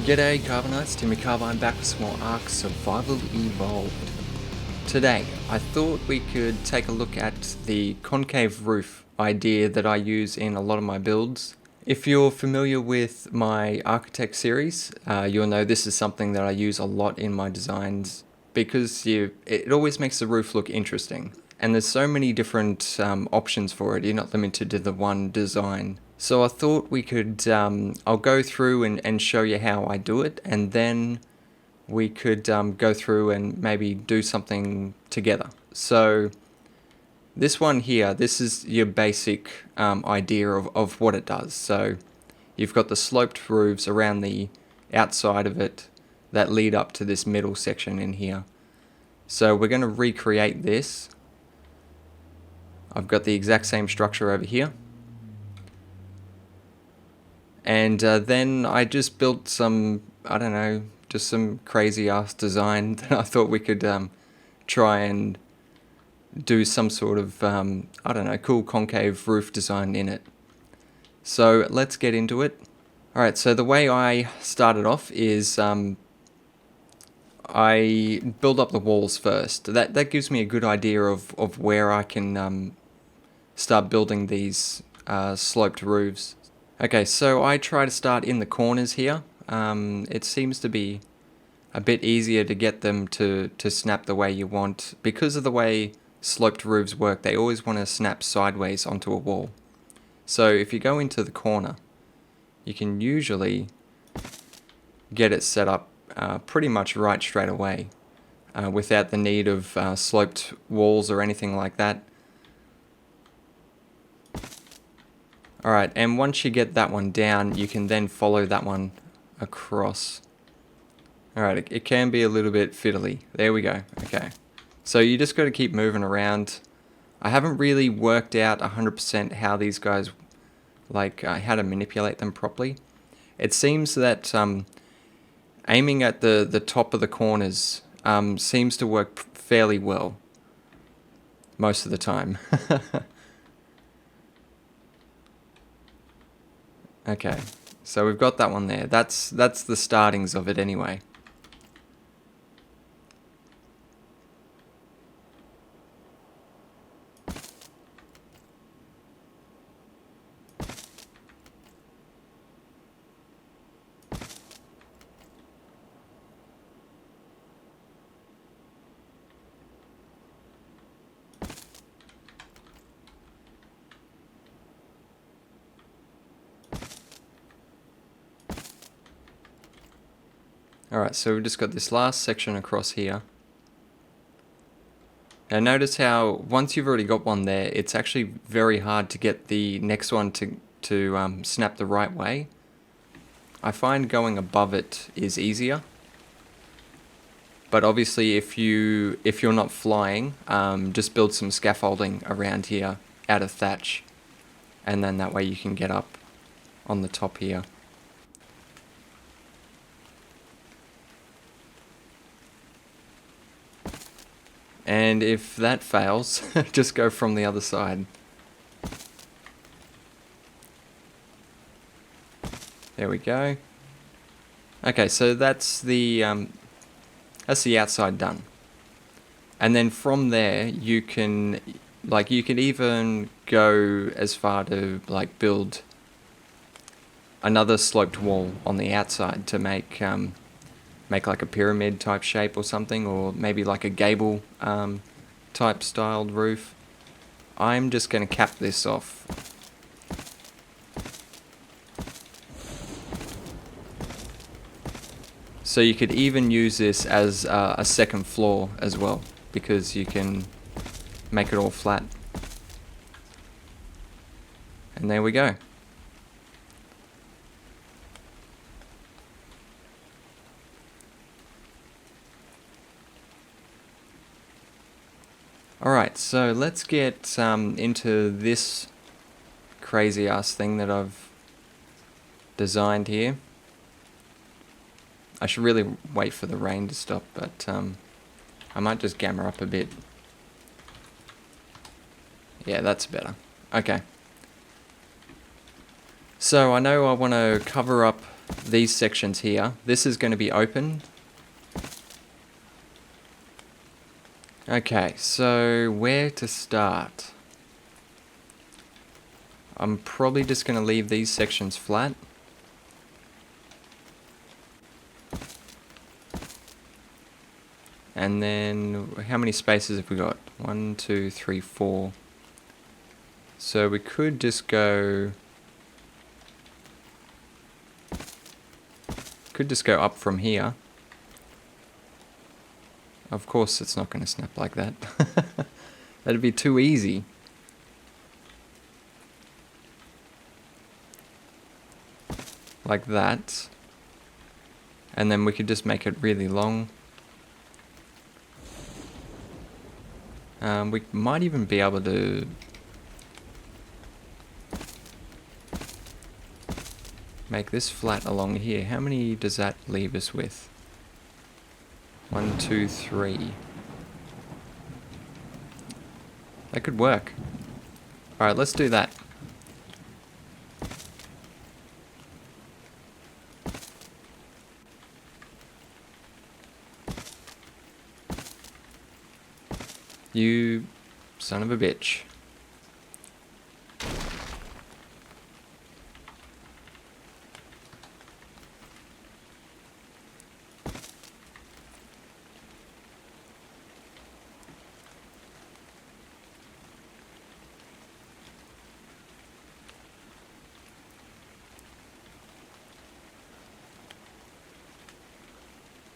G'day Carbonites, TimmyCarbine back with some more Ark Survival Evolved. Today, I thought we could take a look at the concave roof idea that I use in a lot of my builds. If you're familiar with my Architect series, you'll know this is something that I use a lot in my designs because it always makes the roof look interesting. And there's so many different options for it, you're not limited to the one design. So I thought we could, I'll go through and show you how I do it, and then we could go through and maybe do something together. So this one here, this is your basic idea of what it does. So you've got the sloped roofs around the outside of it that lead up to this middle section in here. So we're going to recreate this. I've got the exact same structure over here. And then I just built some, I don't know, just some crazy ass design that I thought we could try and do some sort of, I don't know, cool concave roof design in it. So let's get into it. Alright, so the way I started off is I build up the walls first. That gives me a good idea of where I can start building these sloped roofs. Okay, so I try to start in the corners here. It seems to be a bit easier to get them to snap the way you want. Because of the way sloped roofs work, they always want to snap sideways onto a wall. So if you go into the corner, you can usually get it set up pretty much right straight away without the need of sloped walls or anything like that. Alright, and once you get that one down, you can then follow that one across. Alright, it can be a little bit fiddly. There we go. Okay. So you just got to keep moving around. I haven't really worked out 100% how these guys, like, how to manipulate them properly. It seems that aiming at the top of the corners seems to work fairly well. Most of the time. Okay, so we've got that one there. That's the startings of it anyway. Alright, so we've just got this last section across here. Now notice how once you've already got one there, it's actually very hard to get the next one to snap the right way. I find going above it is easier. But obviously if you're not flying, just build some scaffolding around here out of thatch. And then that way you can get up on the top here. And if that fails, just go from the other side. There we go. Okay, so that's the outside done. And then from there, you can even go as far to like build another sloped wall on the outside to make like a pyramid type shape or something, or maybe like a gable type styled roof. I'm just going to cap this off. So you could even use this as a second floor as well, because you can make it all flat. And there we go. Alright, so let's get into this crazy ass thing that I've designed here. I should really wait for the rain to stop, but I might just gamma up a bit. Yeah, that's better. Okay. So I know I want to cover up these sections here. This is going to be open. Okay, so where to start? I'm probably just going to leave these sections flat. And then, how many spaces have we got? 1, 2, 3, 4. So we could just go... Could just go up from here. Of course it's not going to snap like that. That'd be too easy. Like that. And then we could just make it really long. We might even be able to make this flat along here. How many does that leave us with? 1, 2, 3. That could work. Alright, let's do that. You son of a bitch.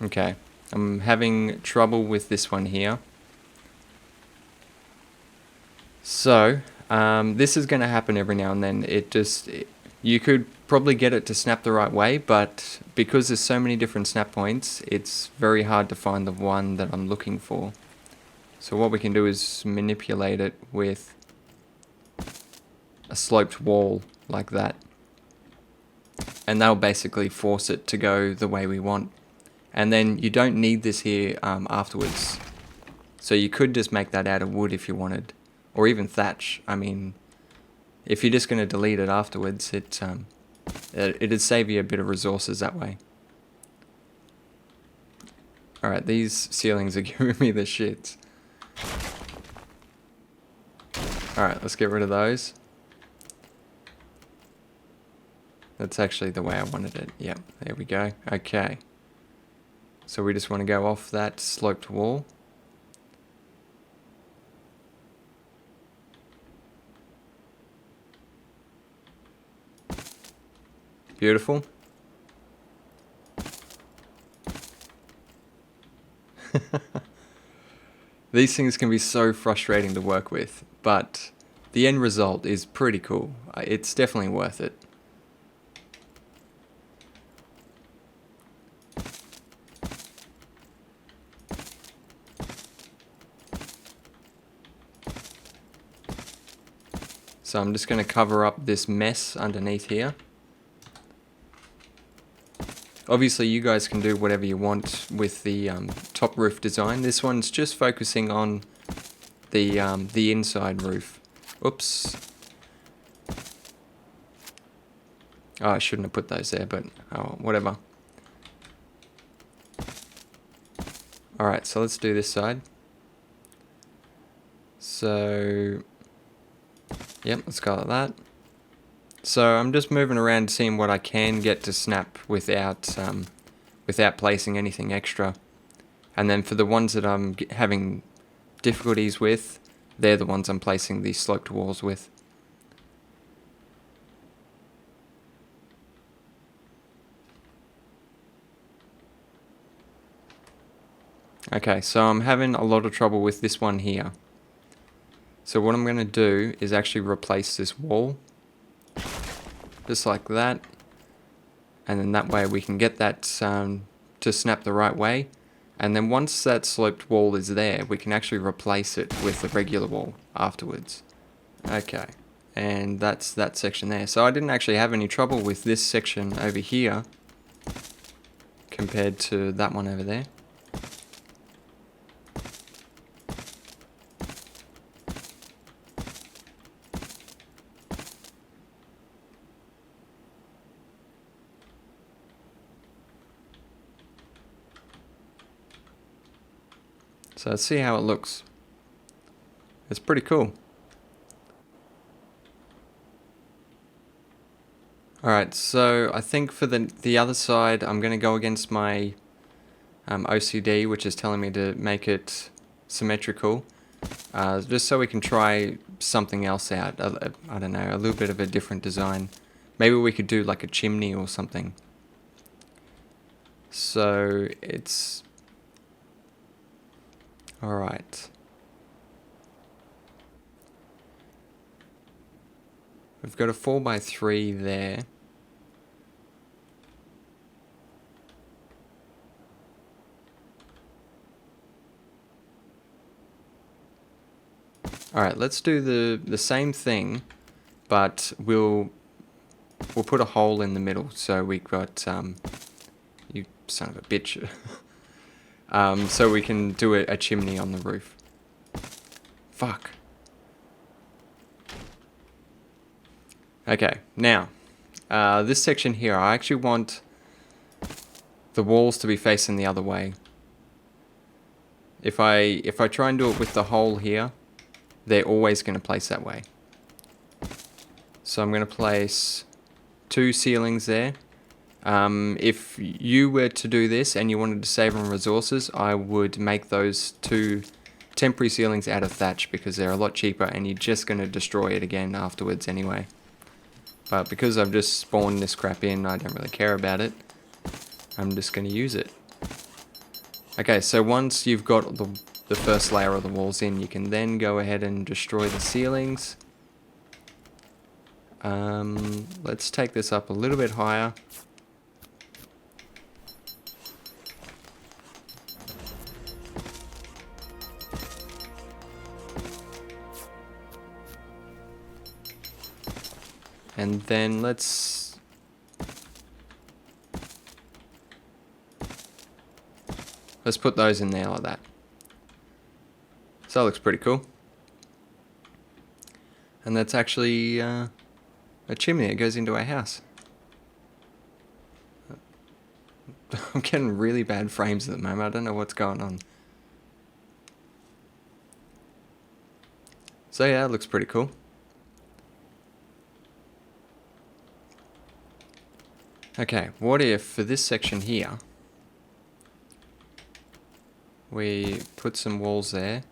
Okay, I'm having trouble with this one here. So, this is going to happen every now and then. You could probably get it to snap the right way, but because there's so many different snap points, it's very hard to find the one that I'm looking for. So what we can do is manipulate it with a sloped wall like that. And that'll basically force it to go the way we want. And then you don't need this here afterwards. So you could just make that out of wood if you wanted. Or even thatch. I mean, if you're just going to delete it afterwards, it'd save you a bit of resources that way. Alright, these ceilings are giving me the shits. Alright, let's get rid of those. That's actually the way I wanted it. Yep, there we go. Okay. So we just want to go off that sloped wall. Beautiful. These things can be so frustrating to work with, but the end result is pretty cool. It's definitely worth it. So I'm just going to cover up this mess underneath here. Obviously you guys can do whatever you want with the top roof design. This one's just focusing on the inside roof. Oops. Oh, I shouldn't have put those there, but oh, whatever. Alright, so let's do this side. So, yep, let's go like that. So I'm just moving around seeing what I can get to snap without placing anything extra. And then for the ones that I'm having difficulties with, they're the ones I'm placing these sloped walls with. Okay, so I'm having a lot of trouble with this one here. So what I'm going to do is actually replace this wall. Just like that. And then that way we can get that to snap the right way. And then once that sloped wall is there, we can actually replace it with the regular wall afterwards. Okay. And that's that section there. So I didn't actually have any trouble with this section over here compared to that one over there. So let's see how it looks. It's pretty cool. Alright, so I think for the other side, I'm going to go against my OCD, which is telling me to make it symmetrical. Just so we can try something else out. I don't know, a little bit of a different design. Maybe we could do like a chimney or something. So it's... Alright. We've got a 4x3 there. Alright, let's do the same thing, but we'll put a hole in the middle. So we've got, you son of a bitch. So we can do a chimney on the roof. Fuck. Okay, now, this section here, I actually want the walls to be facing the other way. If I try and do it with the hole here, they're always going to place that way. So I'm going to place 2 ceilings there. If you were to do this and you wanted to save on resources, I would make those 2 temporary ceilings out of thatch because they're a lot cheaper and you're just going to destroy it again afterwards anyway. But because I've just spawned this crap in, I don't really care about it. I'm just going to use it. Okay, so once you've got the first layer of the walls in, you can then go ahead and destroy the ceilings. Let's take this up a little bit higher. And then let's put those in there like that. So that looks pretty cool. And that's actually a chimney that goes into our house. I'm getting really bad frames at the moment. I don't know what's going on. So yeah, it looks pretty cool. Okay, what if for this section here, we put some walls there.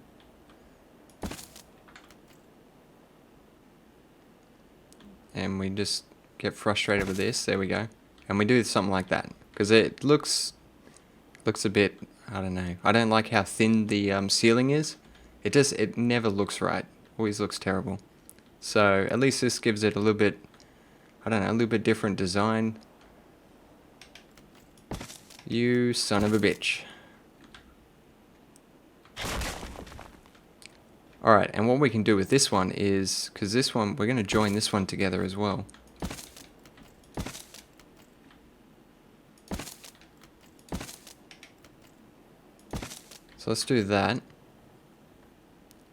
And we just get frustrated with this. There we go. And we do something like that. Because it looks a bit, I don't know. I don't like how thin the ceiling is. It never looks right. Always looks terrible. So at least this gives it a little bit, I don't know, a little bit different design. You son of a bitch. Alright, and what we can do with this one is, because this one, we're going to join this one together as well. So let's do that.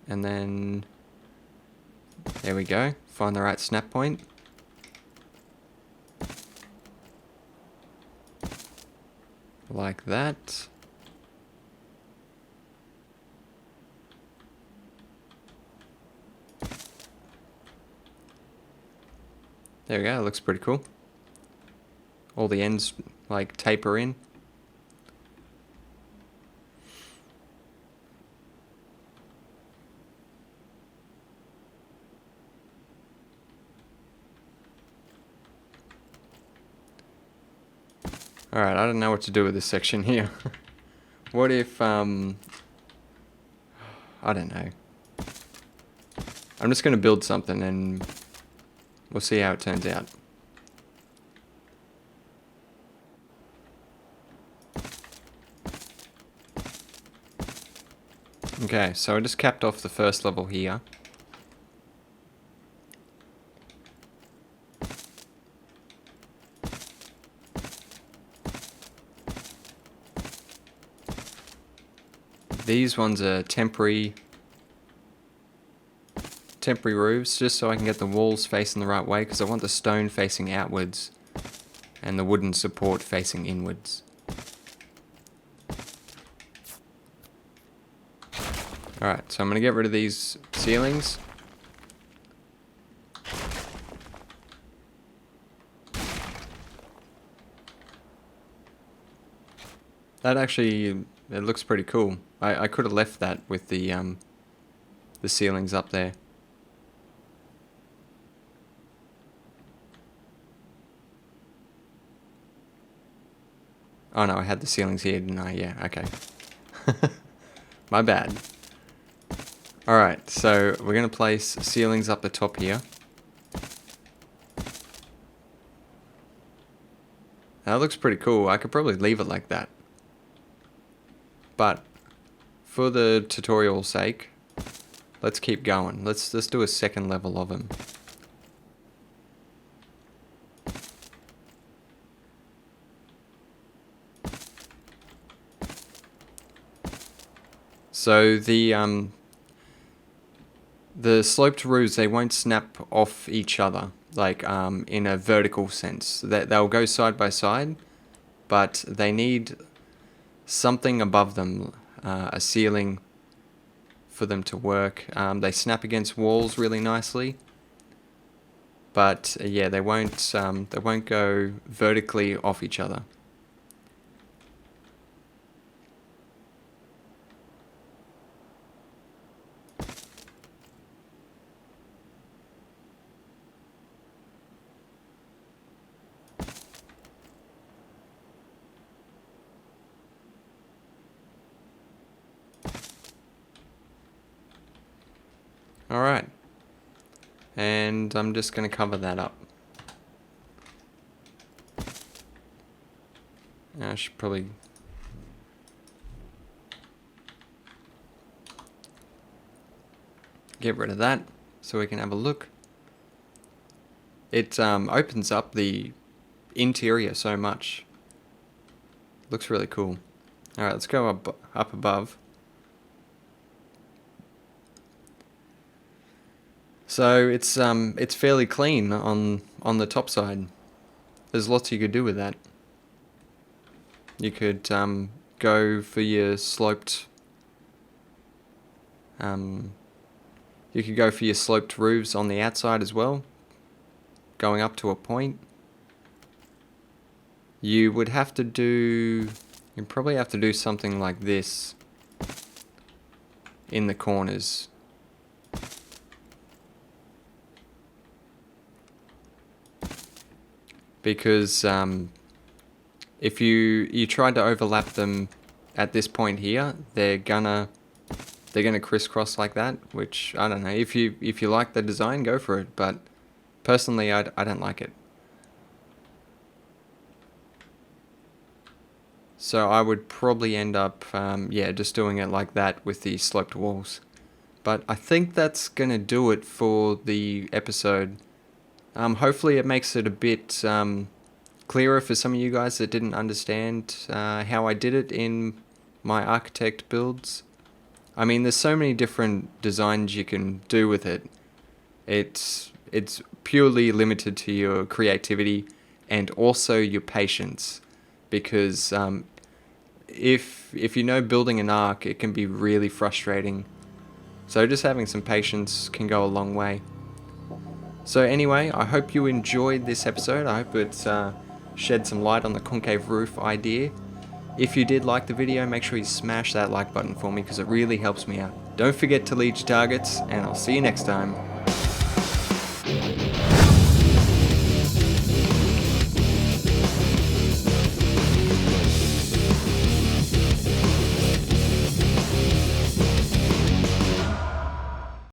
And then, there we go. Find the right snap point. Like that. There we go, it looks pretty cool. All the ends like taper in. Alright, I don't know what to do with this section here. What if, I don't know. I'm just going to build something and we'll see how it turns out. Okay, so I just capped off the first level here. These ones are temporary roofs, just so I can get the walls facing the right way, because I want the stone facing outwards and the wooden support facing inwards. Alright, so I'm going to get rid of these ceilings. That actually, it looks pretty cool. I could have left that with the ceilings up there. Oh no, I had the ceilings here, didn't I? Yeah, okay. My bad. Alright, so we're going to place ceilings up the top here. That looks pretty cool. I could probably leave it like that. But for the tutorial's sake, let's keep going. Let's do a second level of them. So the sloped roofs, they won't snap off each other like in a vertical sense. They'll go side by side, but they need something above them, a ceiling, for them to work. They snap against walls really nicely, but yeah, they won't go vertically off each other. Alright, and I'm just going to cover that up. I should probably get rid of that so we can have a look. It opens up the interior so much. Looks really cool. Alright, let's go up above. So it's fairly clean on the top side. There's lots you could do with that. You could go for your sloped roofs on the outside as well, going up to a point. You'd probably have to do something like this in the corners. Because if you tried to overlap them at this point here, they're gonna crisscross like that. Which I don't know. If you like the design, go for it. But personally, I don't like it. So I would probably end up just doing it like that with the sloped walls. But I think that's gonna do it for the episode. Hopefully it makes it a bit clearer for some of you guys that didn't understand how I did it in my architect builds. I mean, there's so many different designs you can do with it. It's purely limited to your creativity and also your patience, because if you know building an ark, it can be really frustrating. So just having some patience can go a long way. So anyway, I hope you enjoyed this episode. I hope it shed some light on the concave roof idea. If you did like the video, make sure you smash that like button for me because it really helps me out. Don't forget to lead your targets, and I'll see you next time.